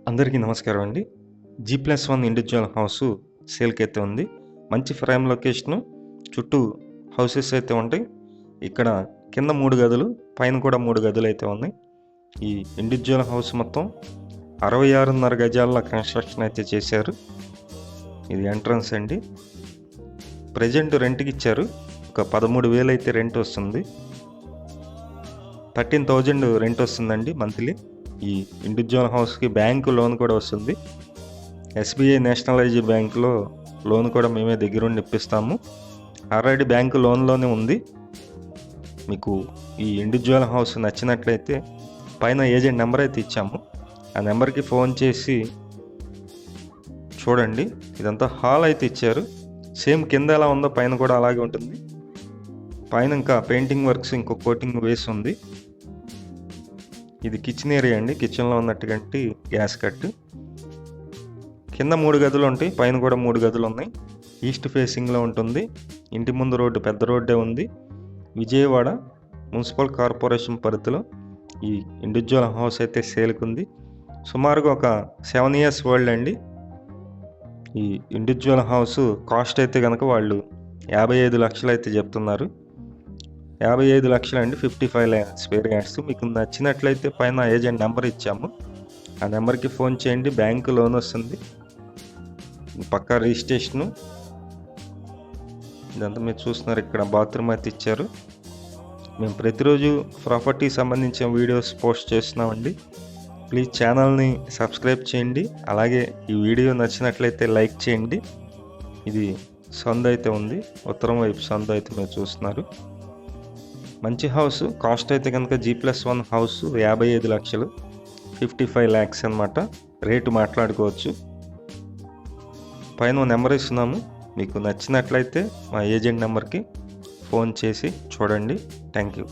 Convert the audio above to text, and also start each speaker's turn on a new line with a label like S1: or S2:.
S1: అందరికీ నమస్కారం అండి. G+1 ఇండివిజువల్ హౌసు సేల్కి అయితే ఉంది. మంచి ప్రైమ్ లొకేషను, చుట్టూ హౌసెస్ అయితే ఉంటాయి. ఇక్కడ కింద 3 గదులు, పైన కూడా 3 గదులు అయితే ఉన్నాయి. ఈ ఇండివిజువల్ హౌస్ మొత్తం 66.5 గజాల కన్స్ట్రక్షన్ అయితే చేశారు. ఇది ఎంట్రన్స్ అండి. ప్రజెంట్ రెంట్కి ఇచ్చారు. ఒక 13,000 అయితే రెంట్ వస్తుంది. 13,000 రెంట్ వస్తుందండి మంత్లీ. ఈ ఇండివిజువల్ హౌస్కి బ్యాంకు లోన్ కూడా వస్తుంది. SBI నేషనలైజ్డ్ బ్యాంకులో లోన్ కూడా మేమే దగ్గరుండి ఇప్పిస్తాము. ఆల్రెడీ బ్యాంకు లోన్లోనే ఉంది. మీకు ఈ ఇండివిజువల్ హౌస్ నచ్చినట్లయితే పైన ఏజెంట్ నెంబర్ అయితే ఇచ్చాము. ఆ నెంబర్కి ఫోన్ చేసి చూడండి. ఇదంతా హాల్ అయితే ఇచ్చారు. సేమ్ కింద ఎలా ఉందో పైన కూడా అలాగే ఉంటుంది. పైన ఇంకా పెయింటింగ్ వర్క్స్ ఇంకో కోటింగ్ వేసి ఉంది. ఇది కిచెన్ ఏరియా అండి. కిచెన్లో ఉన్నట్టుగంటి గ్యాస్ కట్. కింద 3 గదులు ఉంటాయి, పైన కూడా 3 గదులు ఉన్నాయి. ఈస్ట్ ఫేసింగ్లో ఉంటుంది. ఇంటి ముందు రోడ్డు పెద్ద రోడ్డే ఉంది. విజయవాడ మున్సిపల్ కార్పొరేషన్ పరిధిలో ఈ ఇండివిజువల్ హౌస్ అయితే సేల్కి ఉంది. సుమారుగా ఒక 7 years ఓల్డ్ అండి. ఈ ఇండివిజువల్ హౌస్ కాస్ట్ అయితే కనుక వాళ్ళు 55 లక్షలు అయితే చెప్తున్నారు. 55 లక్షలు అండి. 55 lakhs వేరియంట్స్. మీకు నచ్చినట్లయితే పైన ఏజెంట్ నెంబర్ ఇచ్చాము. ఆ నెంబర్కి ఫోన్ చేయండి. బ్యాంకు లోన్ వస్తుంది. పక్కా రిజిస్ట్రేషను. ఇదంతా మీరు చూస్తున్నారు. ఇక్కడ బాత్రూమ్ అయితే ఇచ్చారు. మేము ప్రతిరోజు ప్రాపర్టీకి సంబంధించిన వీడియోస్ పోస్ట్ చేస్తున్నామండి. ప్లీజ్ ఛానల్ని సబ్స్క్రైబ్ చేయండి. అలాగే ఈ వీడియో నచ్చినట్లయితే లైక్ చేయండి. ఇది సందు అయితే ఉంది. ఉత్తరం వైపు సందు అయితే మీరు చూస్తున్నారు. మంచి హౌస్. కాస్ట్ అయితే కనుక G+1 హౌస్ 55 లక్షలు, 55 lakhs అనమాట. రేటు మాట్లాడుకోవచ్చు. పైన నెంబర్ ఇస్తున్నాము. మీకు నచ్చినట్లయితే మా ఏజెంట్ నెంబర్కి ఫోన్ చేసి చూడండి. Thank you.